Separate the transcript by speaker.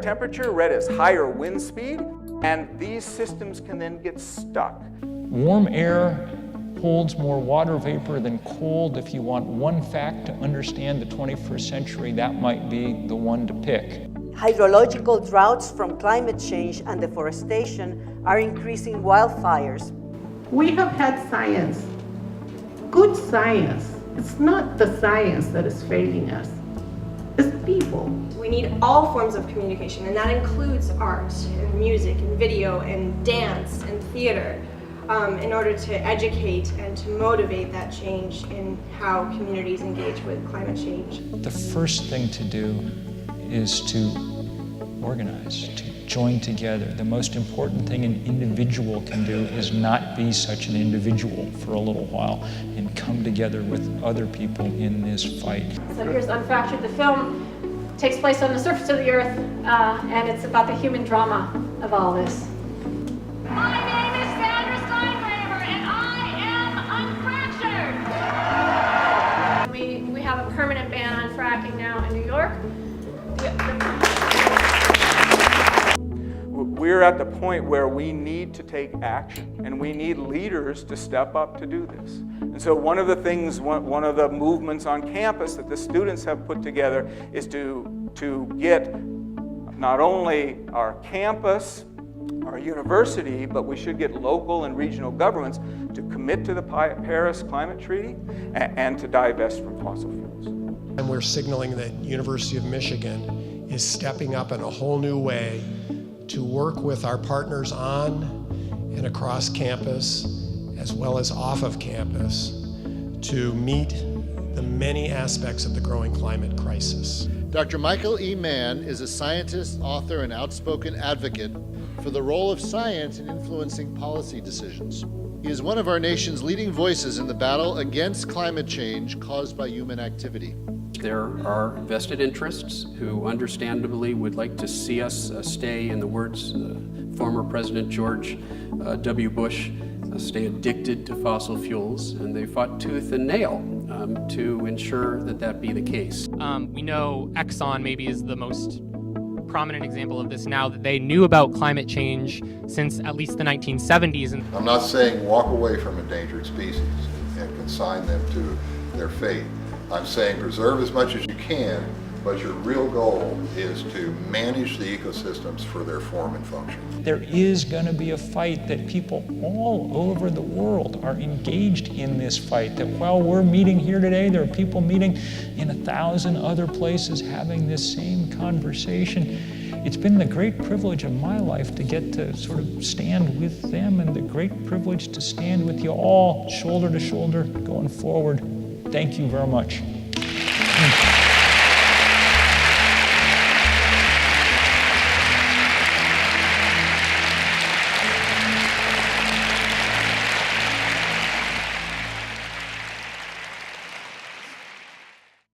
Speaker 1: temperature, red is higher wind speed, and these systems can then get stuck.
Speaker 2: Warm air holds more water vapor than cold. If you want one fact to understand the 21st century, that might be the one to pick.
Speaker 3: Hydrological droughts from climate change and deforestation are increasing wildfires.
Speaker 4: We have had science, good science. It's not the science that is failing us, it's people.
Speaker 5: We need all forms of communication, and that includes art and music and video and dance and theater in order to educate and to motivate that change in how communities engage with climate change.
Speaker 2: The first thing to do is to organize, to join together. The most important thing an individual can do is not be such an individual for a little while and come together with other people in this fight.
Speaker 6: So here's Unfractured. The film takes place on the surface of the earth, and it's about the human drama of all this.
Speaker 7: My name is Sandra Steingraber, and I am Unfractured.
Speaker 6: We have a permanent ban on fracking now in New York.
Speaker 1: We're at the point where we need to take action, and we need leaders to step up to do this. And so one of the things, one of the movements on campus that the students have put together is to get not only our campus, our university, but we should get local and regional governments to commit to the Paris Climate Treaty and to divest from fossil fuels.
Speaker 8: And we're signaling that University of Michigan is stepping up in a whole new way to work with our partners on and across campus, as well as off of campus, to meet the many aspects of the growing climate crisis.
Speaker 9: Dr. Michael E. Mann is a scientist, author, and outspoken advocate for the role of science in influencing policy decisions. He is one of our nation's leading voices in the battle against climate change caused by human activity.
Speaker 10: There are vested interests who understandably would like to see us stay, in the words of former President George W. Bush, stay addicted to fossil fuels, and they fought tooth and nail to ensure that that be the case.
Speaker 11: We know Exxon maybe is the most prominent example of this now, that they knew about climate change since at least the 1970s. And
Speaker 12: I'm not saying walk away from endangered species and consign them to their fate. I'm saying preserve as much as you can, but your real goal is to manage the ecosystems for their form and function.
Speaker 2: There is going to be a fight that people all over the world are engaged in this fight, that while we're meeting here today, there are people meeting in 1,000 other places having this same conversation. It's been the great privilege of my life to get to sort of stand with them, and the great privilege to stand with you all shoulder to shoulder going forward. Thank you very much.